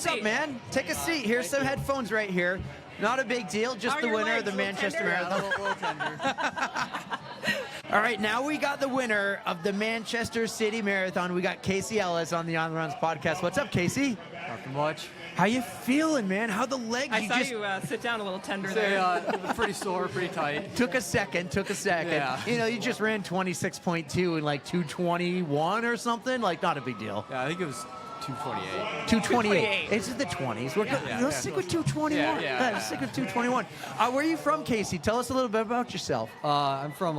what's up, man? Take a seat. Here's some headphones right here. Not a big deal. Just the winner of the Manchester Marathon. All right, now we got the winner of the Manchester City Marathon. We got Casey Ellis on the On the Runs podcast. What's up, Casey? Nothing much. How you feeling, man? How the legs? I saw you sit down a little tender there. Pretty sore, pretty tight. Took a second. Yeah. You know, you just ran 26.2 in like 221 or something. Like, not a big deal. Yeah, I think it was 228. 228. It's in the 20s. Let's stick with 221. Yeah. Let's stick with 221. Where are you from, Casey? Tell us a little bit about yourself. I'm from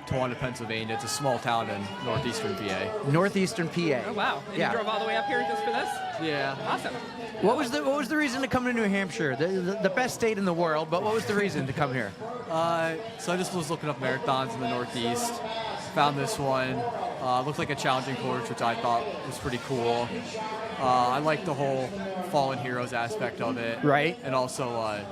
Towanda, Pennsylvania. It's a small town in northeastern PA. Northeastern PA. Oh, wow. And you drove all the way up here just for this? Yeah. Awesome. What was the reason to come to New Hampshire? The best state in the world, but what was the reason to come here? So I just was looking up marathons in the Northeast. Found this one. Looked like a challenging course, which I thought was pretty cool. I like the whole fallen heroes aspect of it. Right. And also,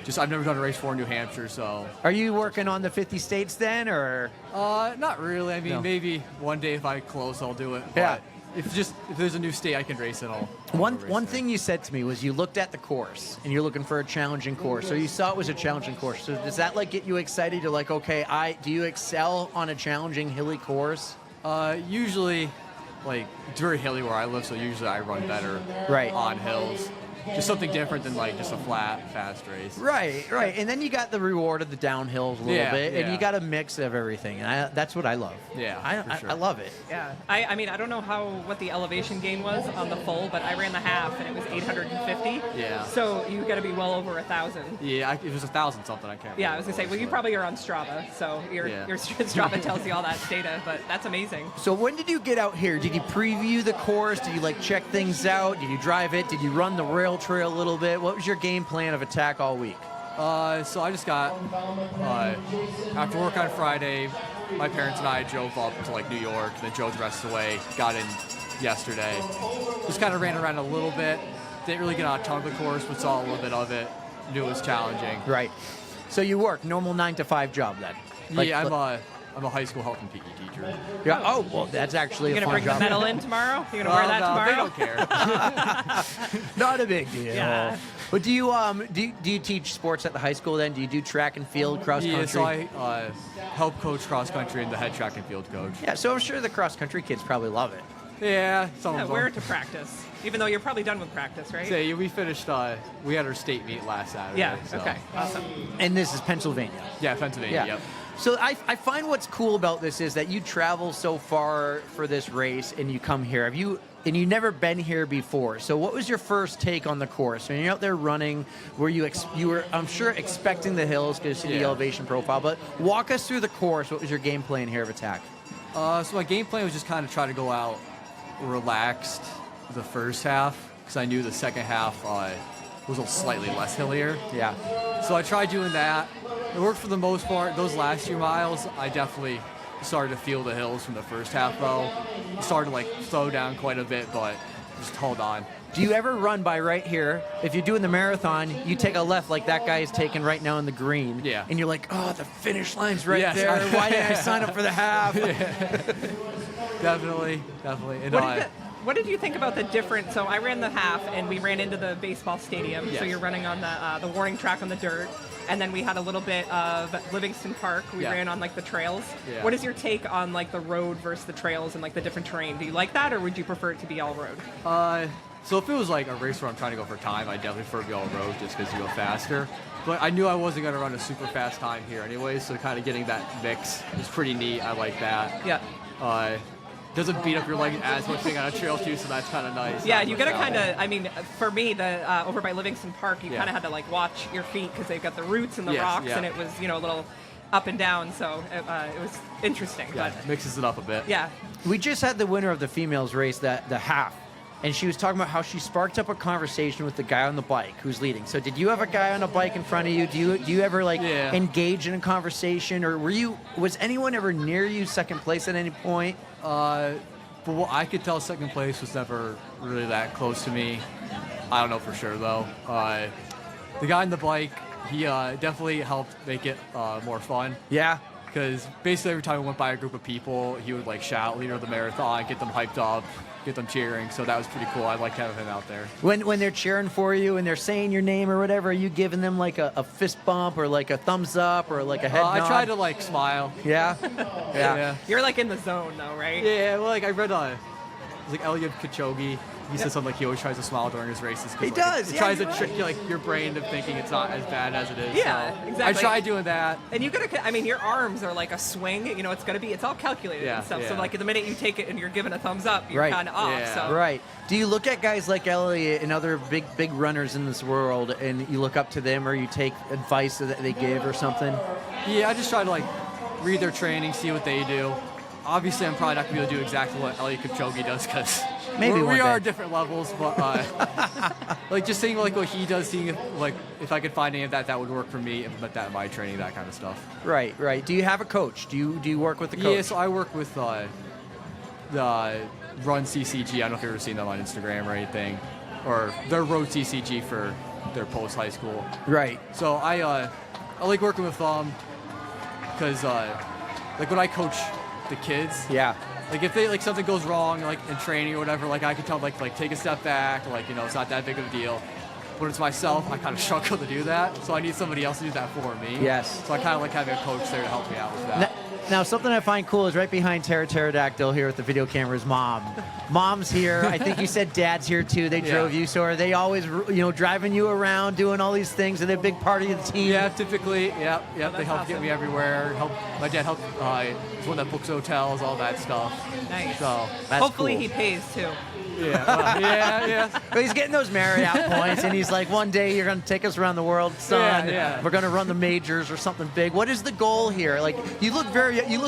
just I've never done a race for New Hampshire, so. Are you working on the 50 states then, or? Not really. I mean, No. maybe one day if I close, I'll do it. Yeah. But if there's a new state I can race in, I'll One thing you said to me was you looked at the course and you're looking for a challenging course. So you saw it was a challenging course. So does that like get you excited to like, okay, do you excel on a challenging hilly course? Usually, like, it's very hilly where I live, so usually I run better Right. on hills. Just something different than like just a flat, fast race. Right. And then you got the reward of the downhills a little bit, and you got a mix of everything. And that's what I love. Yeah, for sure. I love it. Yeah. I mean, I don't know what the elevation gain was on the full, but I ran the half, and it was 850. Yeah. So you got to be well over 1,000. Yeah, it was 1,000 something. I can't. Yeah, I was gonna say. Well, you probably are on Strava, so your Strava tells you all that data. But that's amazing. So when did you get out here? Did you preview the course? Did you like check things out? Did you drive it? Did you run the rail trail a little bit? What was your game plan of attack all week? So I just got after work on Friday. My parents and I drove up to like New York, then drove the rest of the way. Got in yesterday. Just kind of ran around a little bit. Didn't really get on a ton of the course, but saw a little bit of it. Knew it was challenging. Right. So you work normal 9 to 5 job then? I'm a high school health and PE teacher. Yeah. Oh, well, that's actually You a gonna fun bring job. the medal in tomorrow? You gonna wear that tomorrow? They don't care. Not a big deal. Yeah. But do you teach sports at the high school then? Do you do track and field, cross country? Yeah, so I help coach cross country and the head track and field coach. Yeah, so I'm sure the cross country kids probably love it. Yeah, some of them. Wear it to practice, even though you're probably done with practice, right? So we finished. We had our state meet last Saturday. Yeah. So. Okay. Awesome. And this is Pennsylvania. Yeah, Pennsylvania. Yep. So I find what's cool about this is that you travel so far for this race and you come here. You've never been here before. So what was your first take on the course? When you're out there running, were you were, I'm sure, expecting the hills because you see the elevation profile, but walk us through the course. What was your game plan here of attack? So my game plan was just kind of try to go out relaxed the first half because I knew the second half was a slightly less hillier. Yeah. So I tried doing that. It worked for the most part. Those last few miles, I definitely started to feel the hills from the first half, though. It started to like slow down quite a bit, but just hold on. Do you ever run by right here? If you're doing the marathon, you take a left like that guy is taking right now in the green. Yeah. And you're like, oh, the finish line's right Yes. there. Why didn't I sign up for the half? Definitely. And What did you think about the difference? So I ran the half, and we ran into the baseball stadium. Yes. So you're running on the warning track on the dirt, and then we had a little bit of Livingston Park. We ran on like the trails. Yeah. What is your take on like the road versus the trails and like the different terrain? Do you like that, or would you prefer it to be all road? So if it was like a race where I'm trying to go for time, I definitely prefer to be all road just because you go faster. But I knew I wasn't going to run a super fast time here anyway, so kind of getting that mix is pretty neat. I like that. Yeah. Doesn't beat up your leg as much being on a trail too, so that's kind of nice. Yeah, you gotta kind of. I mean, for me, the over by Livingston Park, you kind of had to like watch your feet because they've got the roots and the rocks, and it was a little up and down. So it was interesting. Yeah, but mixes it up a bit. yeah, We just had the winner of the females race, the half, and she was talking about how she sparked up a conversation with the guy on the bike who's leading. So did you have a guy on a bike in front of you? Do you ever engage in a conversation, or was anyone ever near you second place at any point? But what I could tell, second place was never really that close to me. I don't know for sure though. The guy on the bike, he definitely helped make it more fun. Yeah. because basically every time we went by a group of people, he would like shout, leader of the marathon, get them hyped up, get them cheering. So that was pretty cool. I liked having him out there. When they're cheering for you and they're saying your name or whatever, are you giving them like a fist bump or like a thumbs up or like a head nod? I try to like smile. Yeah? Yeah. You're like in the zone though, right? Yeah, well, like I read like Elliot Kipchoge. He said something like he always tries to smile during his races. He does. It Yeah, tries to you're trick right. you, like your brain to thinking it's not as bad as it is. Yeah, so exactly. I try doing that. And you gotta, I mean, your arms are like a swing. You know, it's all calculated Yeah, and stuff. yeah. So like the minute you take it and you're giving a thumbs up, you're Right. kind of off. Yeah. So Right. Do you look at guys like Elliot and other big runners in this world and you look up to them or you take advice that they give or something? Yeah, I just try to like read their training, see what they do. Obviously, I'm probably not gonna be able to do exactly what Elliot Kipchoge does because Maybe one we are day. different levels. But like just seeing like what he does, seeing if I could find any of that would work for me, implement that in my training, that kind of stuff. Right. Do you have a coach? Do you work with the coach? Yeah, so I work with the Run CCG. I don't know if you've ever seen them on Instagram or anything, or their Road CCG for their post high school. Right. So I like working with them because like when I coach the kids, Yeah. like if they like something goes wrong like in training or whatever, like I can tell them like take a step back, like it's not that big of a deal. When it's myself, I kind of struggle to do that, so I need somebody else to do that for me. Yes. So I kind of like having a coach there to help me out with that. Now, something I find cool is right behind Pterodactyl here with the video camera's mom. Mom's here. I think you said Dad's here too. They drove you. So are they always, driving you around, doing all these things? Are they a big part of the team? Yeah, typically, yep. They help awesome. get me everywhere. My dad helped. He's one that books hotels, all that stuff. nice. So That's Hopefully cool. he pays too. yeah. But he's getting those Marriott points, and he's like, one day you're going to take us around the world, son. Yeah. We're going to run the majors or something big. What is the goal here? Like, you look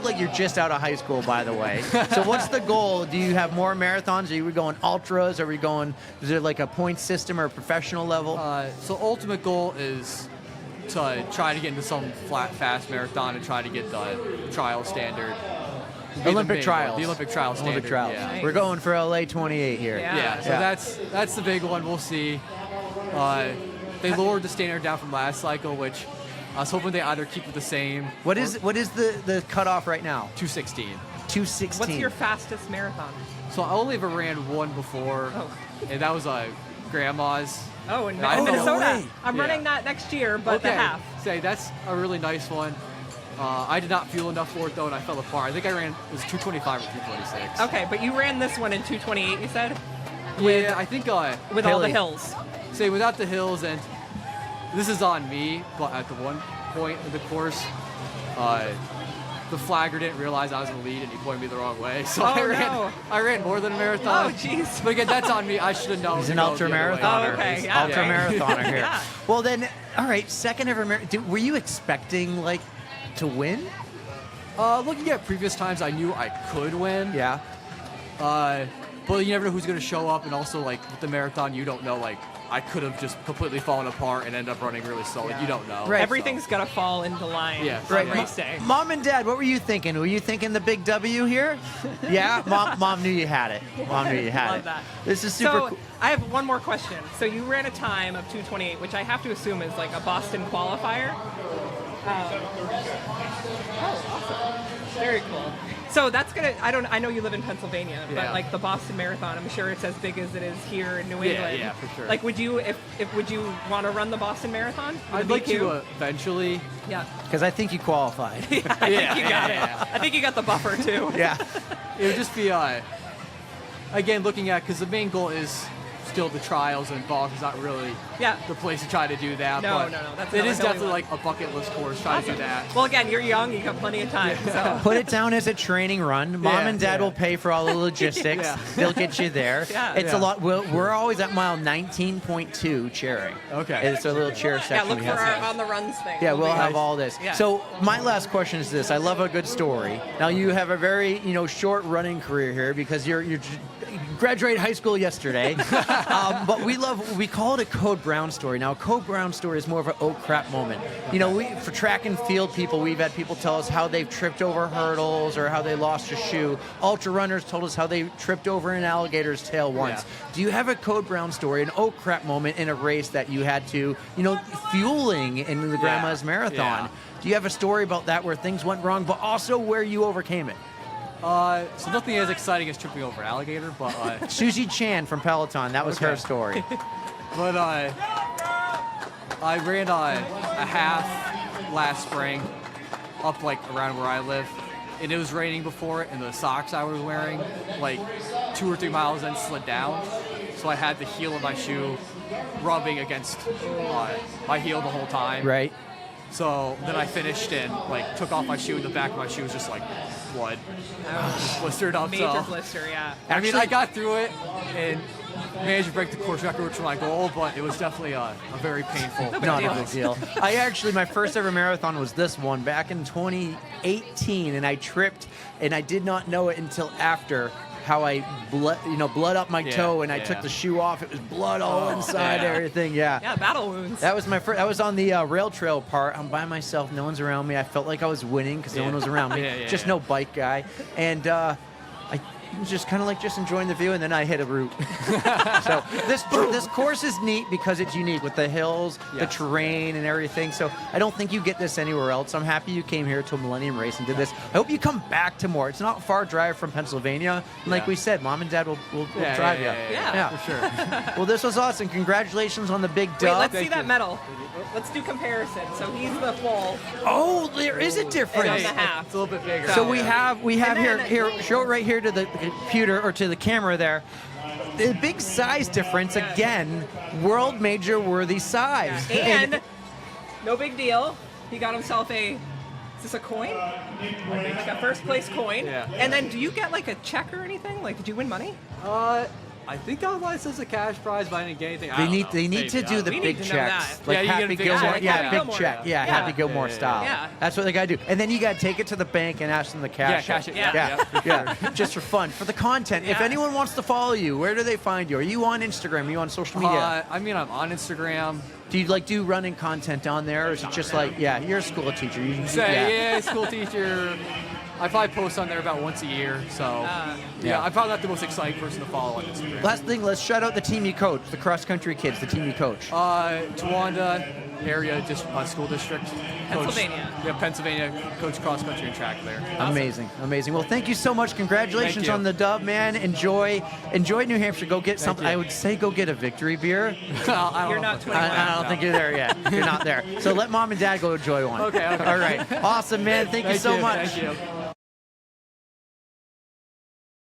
like you're just out of high school, by the way. So what's the goal? Do you have more marathons? Are you going ultras? Are we going, is there like a point system or a professional level? So ultimate goal is to try to get into some fast marathon and try to get the trial standard. Olympic trials. The Olympic trial standard. Olympic trials. Yeah. Nice. We're going for LA 28 here. Yeah. So that's the big one. We'll see. They lowered the standard down from last cycle, which I was hoping they either keep it the same. What is the cutoff right now? 216. 216. What's your fastest marathon? So I only ever ran one before, and that was grandma's. Oh, in And I know- Minnesota. No way. I'm Yeah. running that next year, but the half. Say that's a really nice one. I did not fuel enough for it though, and I fell apart. I think I ran it was 225 or 226. Okay, but you ran this one in 228, you said? Yeah, I think With all the Hilly. hills. say without the hills, and this is on me, but at the one point in the course, the flagger didn't realize I was in the lead and he pointed me the wrong way. So Oh, I ran more than a marathon. Oh, jeez. But again, that's on me. I should have known. He's to an go ultra the other way. marathoner. Oh, okay, He's yeah. ultra marathoner here. Yeah. Well then, all right, second ever marathon. Were you expecting like to win? Looking at previous times, I knew I could win. Yeah. But you never know who's going to show up, and also like with the marathon, you don't know. Like I could have just completely fallen apart and end up running really slow. Like, you don't know. Right. Everything's got to fall into line Yeah, for Right. race day. Mom and Dad, what were you thinking? Were you thinking the big W here? Yeah. Mom knew you had it. Mom knew you had Love it. that. This is super So cool. I have one more question. So you ran a time of 228, which I have to assume is like a Boston qualifier. Awesome. Very cool. So that's gonna. I know you live in Pennsylvania, but Yeah. like the Boston Marathon, I'm sure it's as big as it is here in New Yeah, England. yeah, for sure. Like, would you would you want to run the Boston Marathon? with I'd the like BQ? to eventually. Yeah. Because I think you qualified. I think you got it. I think you got the buffer too. Yeah. It would just be again looking at because the main goal is still the trials, and Boston's not really Yeah. the place to try to do that. No, but no, that's it another is hilly definitely one. like a bucket list course. Try to do that. Well, again, you're young. You got plenty of time. So. Put it down as a training run. Mom Yeah, and Dad yeah. will pay for all the logistics. Yeah. They'll get you there. Yeah. It's a Yeah. lot. We're always at mile 19.2 cheering. Okay. It's a little chair Yeah, section. look we for have. our on the runs thing. Yeah, we'll be- have all this. Yeah. So my last question is this: I love a good story. Now you have a very short running career here because you graduated high school yesterday, but we call it a Code Brown story. Now a Code Brown story is more of an oh crap moment. For track and field people, we've had people tell us how they've tripped over hurdles or how they lost a shoe. Ultra runners told us how they tripped over an alligator's tail once. Yeah. Do you have a Code Brown story, an oh crap moment in a race that you had to, fueling in the Grandma's Marathon? Yeah. Do you have a story about that where things went wrong, but also where you overcame it? So nothing as exciting as tripping over an alligator, but Susie Chan from Peloton, that was her story. but I ran a half last spring up like around where I live, and it was raining before it, and the socks I was wearing like 2 or 3 miles in slid down, so I had the heel of my shoe rubbing against my heel the whole time. Right. So then I finished and like took off my shoe, and the back of my shoe was just like blood, just blistered up. Major So blister, yeah. I mean, I got through it and managed to break the course record for my goal, but it was definitely a very painful. Not a big deal. My first ever marathon was this one back in 2018, and I tripped, and I did not know it until after how I blood up my toe, and I took the shoe off. It was blood all inside and everything. Yeah. Yeah, battle wounds. That was my first. I was on the rail trail part. I'm by myself. No one's around me. I felt like I was winning because no one was around me. Just no bike guy. And I was just kind of like just enjoying the view, and then I hit a root. So this course is neat because it's unique with the hills, the terrain, and everything. So I don't think you get this anywhere else. I'm happy you came here to a Millennium race and did this. I hope you come back to more. It's not a far drive from Pennsylvania. And like we said, Mom and Dad will drive you. Yeah, for sure. Well, this was awesome. Congratulations on the big dub. Wait, let's see that medal. Let's do comparison. So he's the full. Oh, there is a difference. And I'm the half. It's a little bit bigger. So we have then- here, show it right here to the computer or to the camera there. The big size difference again, world major worthy size. And no big deal. He got himself is this a coin? Like a first place coin. Yeah. And then do you get like a check or anything? Like, did you win money? I think online says a cash prize, but I didn't get anything. They need to do the We big need to know checks, that. like Yeah, you get a Happy big Gilmore, check. yeah, Happy big Gilmore. check, Yeah. Happy Gilmore style. Yeah. That's what they gotta do. And then you gotta take it to the bank and ask them to cash cash it. it. Yeah, just for fun, for the content. If Yeah. anyone wants to follow you, where do they find you? Are you on Instagram? Are you on social media? I mean, I'm on Instagram. Do you do running content on there, or is it just like, you're a school teacher? School teacher. I probably post on there about once a year, so I'm probably not the most exciting person to follow on Instagram. Last thing, let's shout out the team you coach, the cross country kids, the team you coach. Towanda area school district. Pennsylvania. Pennsylvania. Coach cross country and track there. Amazing. Well, thank you so much. Congratulations Thank you. on the dub, man. Enjoy New Hampshire. Go get something. you. I would say go get a victory beer. You're not 21. I don't think you're there yet. You're not there. So let Mom and Dad go enjoy one. Okay. All right. Awesome, man. Thank you so much. Thank you.